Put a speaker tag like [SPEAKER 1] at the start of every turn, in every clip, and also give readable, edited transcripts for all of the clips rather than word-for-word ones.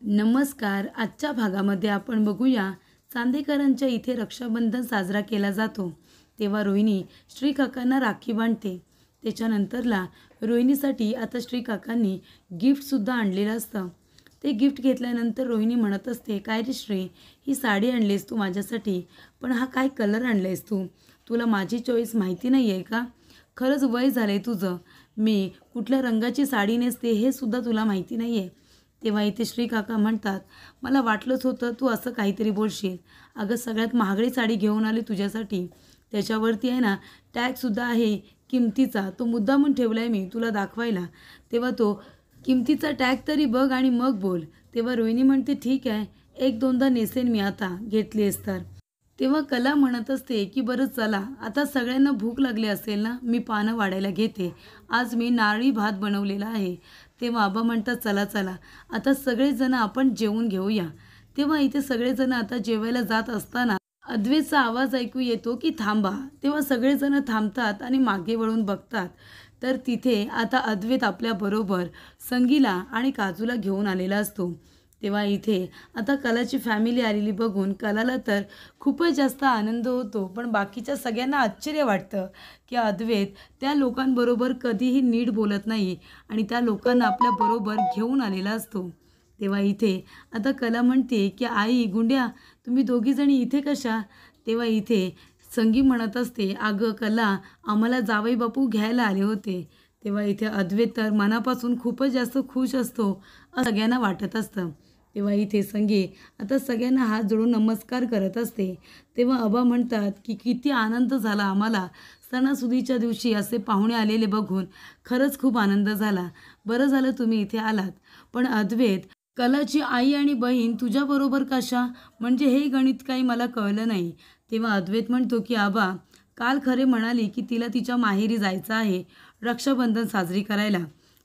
[SPEAKER 1] नमस्कार. आजच्या भागामध्ये आपण बघूया चांदेकरांच्या इथे रक्षाबंधन साजरा केला जातो. तेव्हा रोहिणी श्रीकाकांना राखी बांधते. त्याच्यानंतरला रोहिणीसाठी आता श्रीकाकांनी गिफ्टसुद्धा आणलेलं असतं. ते गिफ्ट घेतल्यानंतर रोहिणी म्हणत असते, "काय रे श्री, ही साडी आणलीस तू माझ्यासाठी, पण हा काय कलर आणलायस तू? तुला माझी चॉईस माहिती नाही आहे का? खरंच वय झालं आहे तुझं. मी कुठल्या रंगाची साडी नेसते हे सुद्धा तुला माहिती नाही आहे." तेव्हा इथे श्रीकाका म्हणतात, "मला वाटलंच होतं तू असं काहीतरी बोलशील. अगं सगळ्यात महागडी साडी घेऊन आली तुझ्यासाठी. त्याच्यावरती आहे ना टॅगसुद्धा आहे किमतीचा. तो मुद्दामून ठेवला आहे मी तुला दाखवायला. तेव्हा तो किमतीचा टॅग तरी बघ आणि मग बोल." तेव्हा रोहिणी म्हणते, "ठीक आहे, एक दोनदा नेसेन मी आता घेतलीस तर." तेव्हा कला म्हणत असते की "बरं चला, आता सगळ्यांना भूक लागली असेल ना, मी पानं वाढायला घेते. आज मी नारळी भात बनवलेला आहे." तेव्हा आबा म्हणतात, "चला चला, आता सगळेजण आपण जेवून घेऊया." तेव्हा इथे सगळेजण आता जेवायला जात असताना अद्वैतचा आवाज ऐकू येतो की "थांबा." तेव्हा सगळेजण थांबतात आणि मागे वळून बघतात, तर तिथे आता अद्वैत आपल्याबरोबर संगीला आणि काजूला घेऊन आलेला असतो. तेव्हा इथे आता कलाची फॅमिली आलेली बघून कलाला तर खूपच जास्त आनंद होतो, पण बाकीच्या सगळ्यांना आश्चर्य वाटतं की अद्वैत त्या लोकांबरोबर कधीही नीट बोलत नाही आणि त्या लोकांना आपल्याबरोबर घेऊन आलेला असतो. तेव्हा इथे आता कला म्हणते की "आई, गुंड्या, तुम्ही दोघीजणी इथे कशा?" तेव्हा इथे संगी म्हणत असते, "अगं कला, आम्हाला जावई बापू घ्यायला आले होते." तेव्हा इथे अद्वैत तर मनापासून खूपच जास्त खुश असतो असं सगळ्यांना वाटत असतं. तेव्हा इथे संगी आता सगळ्यांना हात जोडून नमस्कार करत असते. तेव्हा आबा म्हणतात की "किती आनंद झाला आम्हाला सणासुदीच्या दिवशी असे पाहुणे आलेले बघून. खरंच खूप आनंद झाला. बरं झालं तुम्ही इथे आलात. पण अद्वैत, कलाची आई आणि बहीण तुझ्याबरोबर कशा? म्हणजे हे गणित काही मला कळलं नाही." तेव्हा अद्वैत म्हणतो की "आबा, काल खरे म्हणाली की तिला तिच्या माहेरी जायचं आहे रक्षाबंधन साजरी करायला.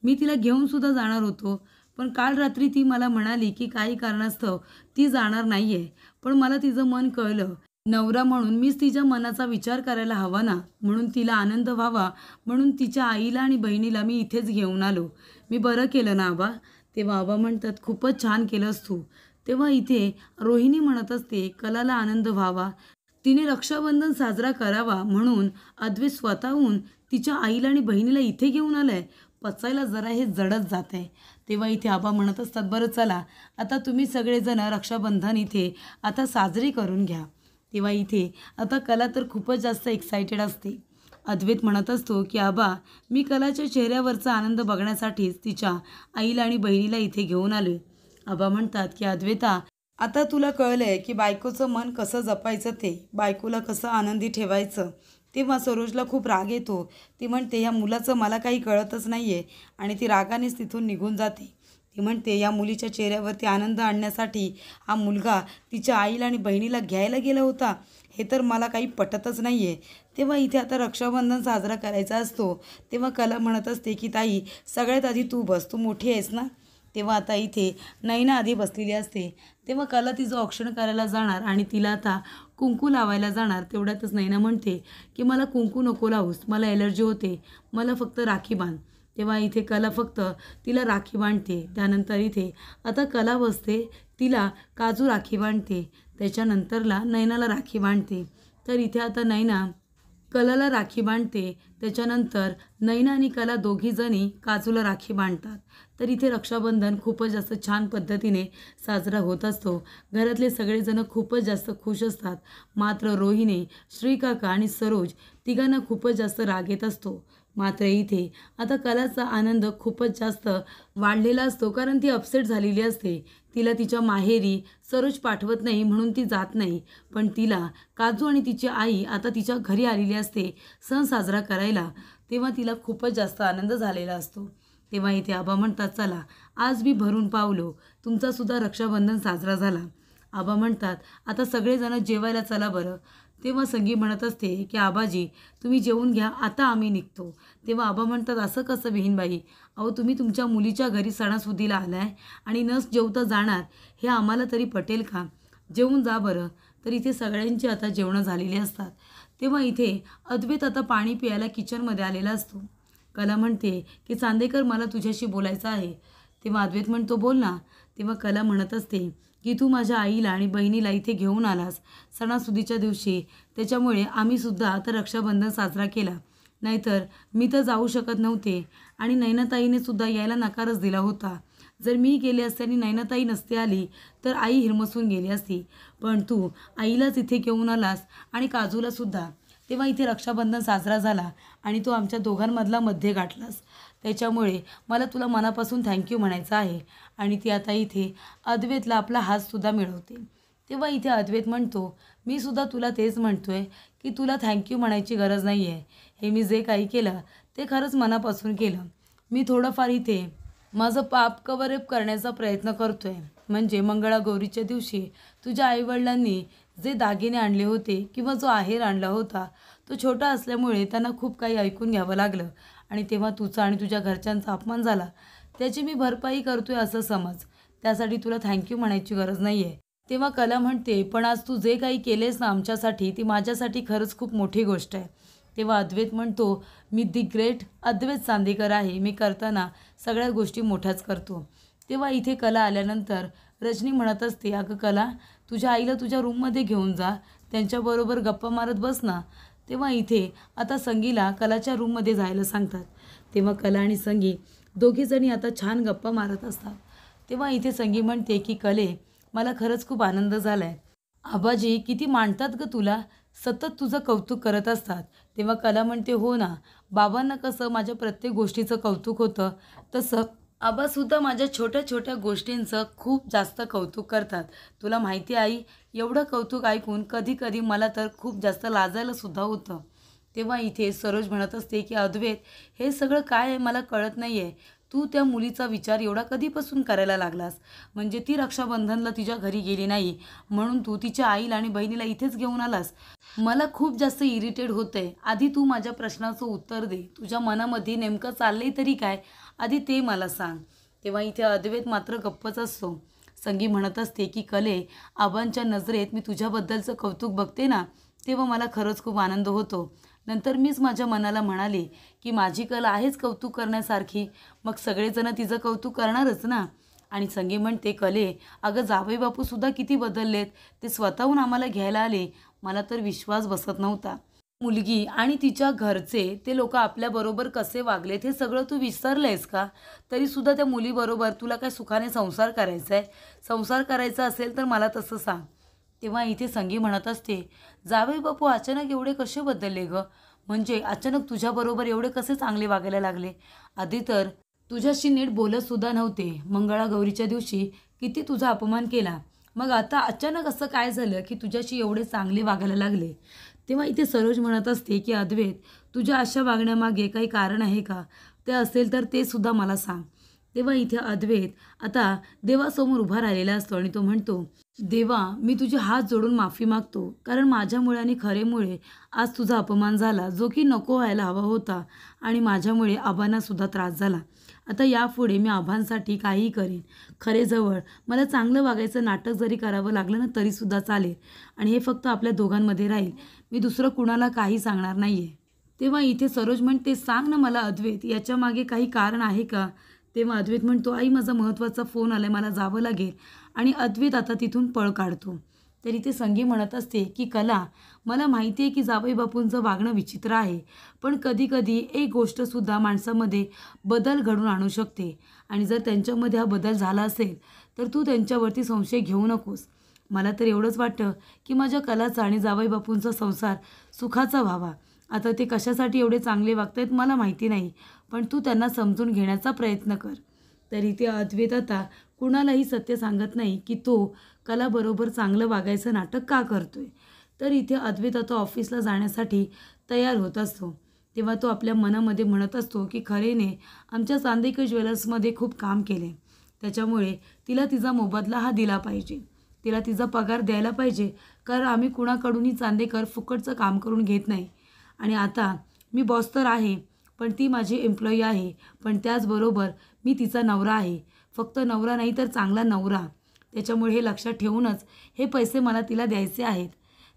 [SPEAKER 1] मी तिला घेऊन सुद्धा जाणार होतो. पण काल रात्री ती मला म्हणाली की काही कारणास्तव ती जाणार नाही आहे. पण मला तिचं मन कळलं. नवरा म्हणून मीच तिच्या मनाचा विचार करायला हवा ना, म्हणून तिला आनंद व्हावा म्हणून तिच्या आईला आणि बहिणीला मी इथेच घेऊन आलो. मी बरं केलं ना आबा?" तेव्हा आबा म्हणतात, "खूपच छान केलंस तू." तेव्हा इथे रोहिणी म्हणत असते, "कलाला आनंद व्हावा, तिने रक्षाबंधन साजरा करावा म्हणून अद्वैत स्वतःहून तिच्या आईला आणि बहिणीला इथे घेऊन आलाय. पचायला जरा हे जडच जात आहे." तेव्हा इथे आबा म्हणत असतात, "बरं चला, आता तुम्ही सगळेजण रक्षाबंधन इथे आता साजरी करून घ्या." तेव्हा इथे आता कला तर खूपच जास्त एक्सायटेड असते. अद्वैत म्हणत असतो की "आबा, मी कलाच्या चेहऱ्यावरचा आनंद बघण्यासाठीच तिच्या आईला आणि बहिणीला इथे घेऊन आलोय." आबा म्हणतात की "अद्वैता, आता तुला कळलंय की बायकोचं मन कसं जपायचं ते, बायकोला कसं आनंदी ठेवायचं." तेव्हा सरोजला खूप राग येतो. ती म्हणते, "ह्या मुलाचं मला काही कळतच नाही आहे." आणि ती रागानेच तिथून निघून जाते. ती म्हणते, "या मुलीच्या चेहऱ्यावरती आनंद आणण्यासाठी हा मुलगा तिच्या आईला आणि बहिणीला घ्यायला गेला होता. हे तर मला काही पटतच नाही आहे." तेव्हा इथे आता रक्षाबंधन साजरा करायचा असतो. तेव्हा कला म्हणत असते की "ताई, सगळ्यात आधी तू बस, तू मोठी आहेस ना." तेव्हा आता इथे नैना आधी बसलेली असते. तेव्हा कला तिचं औक्षण करायला जाणार आणि तिला आता कुंकू लावायला जाणार. तेवढ्यातच नैना म्हणते की "मला कुंकू नको लावूस, मला ॲलर्जी होते, मला फक्त राखी बांध." तेव्हा इथे कला फक्त तिला राखी बांधते. त्यानंतर इथे आता कला बसते, तिला काजू राखी बांधते. त्याच्यानंतरला नैनाला राखी बांधते. तर इथे आता नैना कलाला राखी बांधते. त्याच्यानंतर नैना आणि कला दोघीजणी काजूला राखी बांधतात. तर इथे रक्षाबंधन खूपच जास्त छान पद्धतीने साजरा होत असतो. घरातले सगळेजण खूपच जास्त खुश असतात. मात्र रोहिणी, श्रीकाका आणि सरोज तिघांना खूपच जास्त राग येत असतो. मात्र इथे आता कलाचा आनंद खूपच जास्त वाढलेला असतो, कारण ती अपसेट झालेली असते. तिला तिच्या माहेरी सरोज पाठवत नाही म्हणून ती जात नाही. पण तिला काजू आणि तिची आई आता तिच्या घरी आलेली असते सण साजरा करायला. तेव्हा तिला खूपच जास्त आनंद झालेला असतो. तेव्हा इथे आबा म्हणतात, "चला, आज मी भरून पावलो, तुमचासुद्धा रक्षाबंधन साजरा झाला." आबा म्हणतात, "आता सगळेजण जेवायला चला बरं." तेव्हा संगी म्हणत असते की "आबाजी, तुम्ही जेवून घ्या, आता आम्ही निघतो." तेव्हा आबा म्हणतात, "असं कसं बहीणबाई? अहो, तुम्ही तुमच्या मुलीच्या घरी सणासुदीला आलाय आणि न जेवता जाणार, हे आम्हाला तरी पटेल का? जेवून जा बरं." तर इथे सगळ्यांची आता जेवणं झालेली असतात. तेव्हा इथे अद्वैत आता पाणी प्यायला किचनमध्ये आलेला असतो. कला म्हणते की "चांदेकर, मला तुझ्याशी बोलायचं आहे." तेव्हा अद्वैत म्हणतो, "बोल ना." तेव्हा कला म्हणत असते की तू माझ्या आईला आणि बहिणीला इथे घेऊन आलास सणासुदीच्या दिवशी, त्याच्यामुळे आम्हीसुद्धा आता रक्षाबंधन साजरा केला. नाहीतर मी तर जाऊ शकत नव्हते आणि नयनाताईने सुद्धा यायला नकारच दिला होता. जर मी गेले असते आणि नयनाताई नसते आली तर आई हिरमसून गेली असती. पण तू आईलाच इथे घेऊन आलास आणि काजूलासुद्धा. तेव्हा इथे रक्षाबंधन साजरा झाला आणि तो आमच्या दोघांमधला मध्ये गाठलास. त्याच्यामुळे मला तुला मनापासून थँक्यू म्हणायचं आहे. आणि ती आता इथे अद्वैतला आपला हातसुद्धा मिळवते. तेव्हा इथे अद्वैत म्हणतो, मी सुद्धा तुला तेच म्हणतोय की तुला थँक्यू म्हणायची गरज नाही आहे. हे मी जे काही केलं ते खरंच मनापासून केलं. मी थोडंफार इथे माझं पाप कव्हरअप करण्याचा प्रयत्न करतोय. म्हणजे मंगळागौरीच्या दिवशी तुझ्या आईवडिलांनी जे दागिने आणले होते किंवा जो आहेर आणला होता तो छोटा असल्यामुळे त्यांना खूप काही ऐकून घ्यावं लागलं आणि तेव्हा तुझा आणि तुझ्या घरच्यांचा अपमान झाला. त्याची मी भरपाई करतोय असं समज. त्यासाठी तुला थँक्यू म्हणायची गरज नाही आहे. तेव्हा कला म्हणते, पण आज तू जे काही केलेस ना आमच्यासाठी, ती माझ्यासाठी खरंच खूप मोठी गोष्ट आहे. तेव्हा अद्वैत म्हणतो, मी दी ग्रेट अद्वैत चांदेकर आहे. मी करताना सगळ्या गोष्टी मोठ्याच करतो. तेव्हा इथे कला आल्यानंतर रजनी म्हणत असते, अगं कला, तुझ्या आईला तुझ्या रूममध्ये घेऊन जा, त्यांच्याबरोबर गप्पा मारत बस ना. तेव्हा इथे आता संगीला कलाच्या रूममध्ये जायला सांगतात. तेव्हा कला आणि संगी दोघीजणी आता छान गप्पा मारत असतात. तेव्हा इथे संगी म्हणते की कले, मला खरंच खूप आनंद झाला आहे. आबाजी किती मानतात गं तुला, सतत तुझं कौतुक करत असतात. तेव्हा कला म्हणते, हो ना, बाबांना कसं माझ्या प्रत्येक गोष्टीचं कौतुक होतं तसं आबासुद्धा माझ्या छोट्या छोट्या गोष्टींचं खूप जास्त कौतुक करतात. तुला माहिती आई, एवढं कौतुक ऐकून कधी कधी मला तर खूप जास्त लाजायलासुद्धा होतं. तेव्हा इथे सरोज म्हणत असते की अद्वैत, हे सगळं काय आहे मला कळत नाही आहे. तू त्या मुलीचा विचार एवढा कधीपासून करायला लागलास? म्हणजे ती रक्षाबंधनला तिच्या घरी गेली नाही म्हणून तू तिच्या आईला आणि बहिणीला इथेच घेऊन आलास. मला खूप जास्त इरिटेट होतंय. आधी तू माझ्या प्रश्नाचं उत्तर दे. तुझ्या मनामध्ये नेमकं चाललंय तरी काय, आधी ते मला सांग. तेव्हा इथे अद्वैत मात्र गप्पच असतो. संगी म्हणत असते की कले, आबांच्या नजरेत मी तुझ्याबद्दलचं कौतुक बघते ना, तेव्हा मला खरंच खूप आनंद होतो. नंतर मीच माझ्या मनाला म्हणाले की माझी कला आहेच कौतुक करण्यासारखी, मग सगळेजण तिचं कौतुक करणारच ना. आणि संगी म्हणते, कले, अगं जावई बापूसुद्धा किती बदललेत. ते स्वतःहून आम्हाला घ्यायला आले. मला तर विश्वास बसत नव्हता. मुलगी आणि तिच्या घरचे ते लोक आपल्याबरोबर कसे वागलेत हे सगळं तू विसरलेस का? तरीसुद्धा त्या मुलीबरोबर तुला काय सुखाने संसार करायचा आहे? संसार करायचा असेल तर मला तसं सांग. तेव्हा इथे संगी म्हणत असते, जावई बापू अचानक एवढे कसे बदलले गं? म्हणजे अचानक तुझ्याबरोबर एवढे कसे चांगले वागायला लागले? आधी तर तुझ्याशी नीट बोलतसुद्धा नव्हते. मंगळागौरीच्या दिवशी किती तुझा अपमान केला. मग आता अचानक असं काय झालं की तुझ्याशी एवढे चांगले वागायला लागले? तेव्हा इथे सरोज म्हणत असते की अद्वैत, तुझ्या अशा वागण्यामागे काही कारण आहे का? ते असेल तर ते सुद्धा मला सांग. तेव्हा इथे अद्वैत आता देवासमोर उभा राहिलेला असतो आणि तो म्हणतो, देवा, मी तुझे हात जोडून माफी मागतो. कारण माझ्यामुळे आणि खरेमुळे आज तुझा अपमान झाला, जो की नको व्हायला हवा होता. आणि माझ्यामुळे आबांनासुद्धा त्रास झाला. आता यापुढे मी आबांसाठी काहीही करेन. खरेजवळ मला चांगलं वागायचं नाटक जरी करावं लागलं ना तरीसुद्धा चालेल. आणि हे फक्त आपल्या दोघांमध्ये राहील. मी दुसरं कुणाला काही सांगणार नाही आहे. तेव्हा इथे सरोज म्हणते, सांग ना मला अद्वैत, याच्यामागे काही कारण आहे का? तेव्हा अद्वैत म्हणतो, आई, माझा महत्त्वाचा फोन आला आहे, मला जावं लागेल. आणि अद्वैत आता तिथून पळ काढतो. तरी ते संगी म्हणत असते की कला, मला माहिती आहे की जावई बापूंचं वागणं विचित्र आहे, पण कधीकधी एक गोष्टसुद्धा माणसामध्ये बदल घडून आणू शकते. आणि जर त्यांच्यामध्ये हा बदल झाला असेल तर तू त्यांच्यावरती संशय घेऊ नकोस. मला तर एवढंच वाटतं की माझ्या कलाचा आणि जावई बापूंचा संसार सुखाचा व्हावा. आता ते कशासाठी एवढे चांगले वागतायत मला माहिती नाही, पण तू त्यांना समजून घेण्याचा प्रयत्न कर. तरी ते अद्वैत आता कुणालाही सत्य सांगत नाही की तो कलाबरोबर चांगलं वागायचं नाटक का करतोय. तर इथे अद्वैत आता ऑफिसला जाण्यासाठी तयार होत असतो. तेव्हा तो आपल्या मनामध्ये म्हणत असतो की खरेने आमच्या चांदेकर ज्वेलर्समध्ये खूप काम केले, त्याच्यामुळे तिला तिचा मोबदला हा दिला पाहिजे. तिला तिचा पगार द्यायला पाहिजे. कारण आम्ही कुणाकडूनही चांदेकर फुकटचं काम करून घेत नाही. आणि आता मी बॉस तर आहे, पण ती माझी एम्प्लॉई आहे. पण त्याचबरोबर मी तिचा नवरा आहे. फक्त नवरा नाही तर चांगला नवरा. त्याच्यामुळे हे लक्षात ठेवूनच हे पैसे मला तिला द्यायचे आहेत.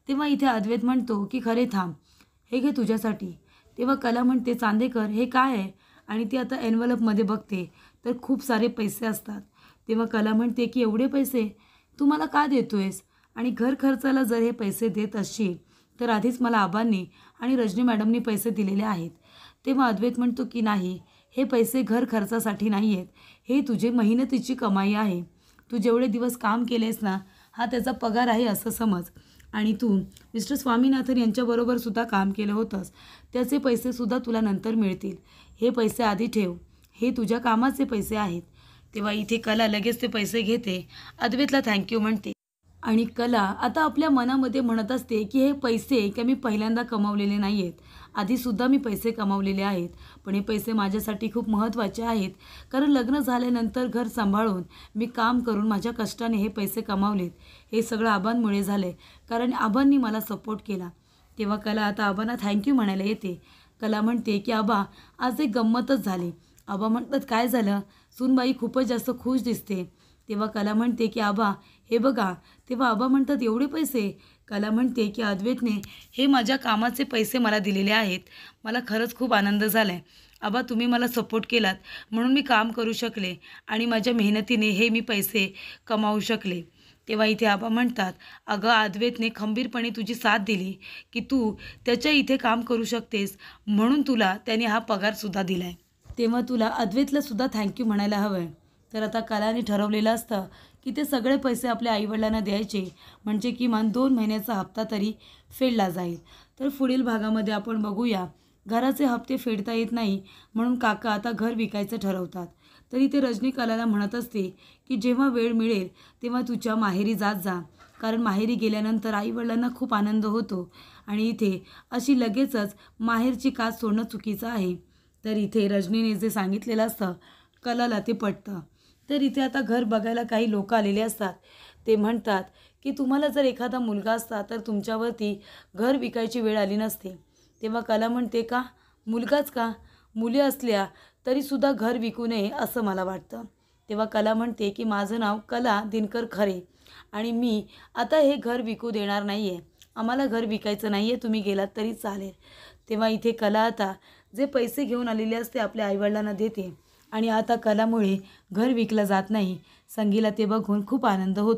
[SPEAKER 1] तेव्हा इथे अद्वैत म्हणतो की खरे थांब, हे घे तुझ्यासाठी. तेव्हा कला म्हणते, चांदेकर, हे काय आहे? आणि ती आता एन्व्हलपमध्ये बघते तर खूप सारे पैसे असतात. तेव्हा कला म्हणते की एवढे पैसे तू मला का देतोयस, आणि घर खर्चाला जर हे पैसे देत असशील तर आधीच मला आबांनी आणि रजनी मॅडमनी पैसे दिलेले आहेत. तेव्हा अद्वैत म्हणतो की नाही, हे पैसे घर खर्चासाठी नाही आहेत, हे तुझे मेहनतीची कमाई आहे. तू जेवढे दिवस काम केलेस ना, हा त्याचा पगार आहे असं समज. आणि तू मिस्टर स्वामीनाथन यांच्याबरोबर सुद्धा काम केलं होतंस, त्याचे पैसेसुद्धा तुला नंतर मिळतील. हे पैसे आधी ठेव, हे तुझ्या कामाचे पैसे आहेत. तेव्हा इथे कला लगेच ते पैसे घेते, अद्वैतला थँक्यू म्हणते. आणि कला आता आपल्या मनामध्ये म्हणत असते की हे पैसे काय मी पहिल्यांदा कमावलेले नाही आहेत, आधीसुद्धा मी पैसे कमावलेले आहेत, पण हे पैसे माझ्यासाठी खूप महत्त्वाचे आहेत. कारण लग्न झाल्यानंतर घर सांभाळून मी काम करून माझ्या कष्टाने हे पैसे कमावलेत. हे सगळं आबांमुळे झालं, कारण आबांनी मला सपोर्ट केला. तेव्हा कला आता आबांना थँक्यू म्हणायला येते. कला म्हणते की आबा, आज एक गंमतच झाली. आबा म्हणतात काय झालं, सूनबाई खूपच जास्त खुश दिसते. तेव्हा कला म्हणते की आबा हे बघा. तेव्हा आबा म्हणतात एवढे पैसे. कला म्हणते की अद्वैतने हे माझ्या कामाचे पैसे मला दिलेले आहेत, मला खरंच खूप आनंद झाला आहे. आबा तुम्ही मला सपोर्ट केलात म्हणून मी काम करू शकले आणि माझ्या मेहनतीने हे मी पैसे कमावू शकले. तेव्हा इथे आबा म्हणतात अगं अद्वैतने खंबीरपणे तुझी साथ दिली की तू त्याच्या इथे काम करू शकतेस, म्हणून तुला त्याने हा पगारसुद्धा दिला आहे. तेव्हा तुला अद्वैतलासुद्धा थँक्यू म्हणायला हवं आहे. तर आता कलाने ठरवलेलं असतं की ते सगळे पैसे आपल्या आईवडिलांना द्यायचे, म्हणजे किमान 2 महिन्याचा हप्ता तरी फेडला जाईल. तर पुढील भागामध्ये आपण बघूया, घराचे हप्ते फेडता येत नाही म्हणून काका आता घर विकायचं ठरवतात. तर इथे रजनी कलाला म्हणत असते की जेव्हा वेळ मिळेल तेव्हा तुझ्या माहेरी जात जा, कारण माहेरी गेल्यानंतर आईवडिलांना खूप आनंद होतो आणि इथे अशी लगेचच माहेरची कास सोडणं चुकीचं आहे. तर इथे रजनीने जे सांगितलेलं असतं कलाला ते पटतं. तर इथे आता घर बघायला काही लोक आलेले असतात. ते म्हणतात की तुम्हाला जर एखादा मुलगा असता तर तुमच्यावरती घर विकायची वेळ आली नसते. तेव्हा कला म्हणते का मुलगाच का, मुली असल्या तरीसुद्धा घर विकू नये असं मला वाटतं. तेव्हा कला म्हणते की माझं नाव कला दिनकर खरे आणि मी आता हे घर विकू देणार नाही आहे, आम्हाला घर विकायचं नाही आहे, तुम्ही गेलात तरी चालेल. तेव्हा इथे कला आता जे पैसे घेऊन आलेले असते आपल्या आईवडिलांना देते आणि आता कलामुळे घर विकलं जात नाही. संगीला ते बघून खूप आनंद होतो.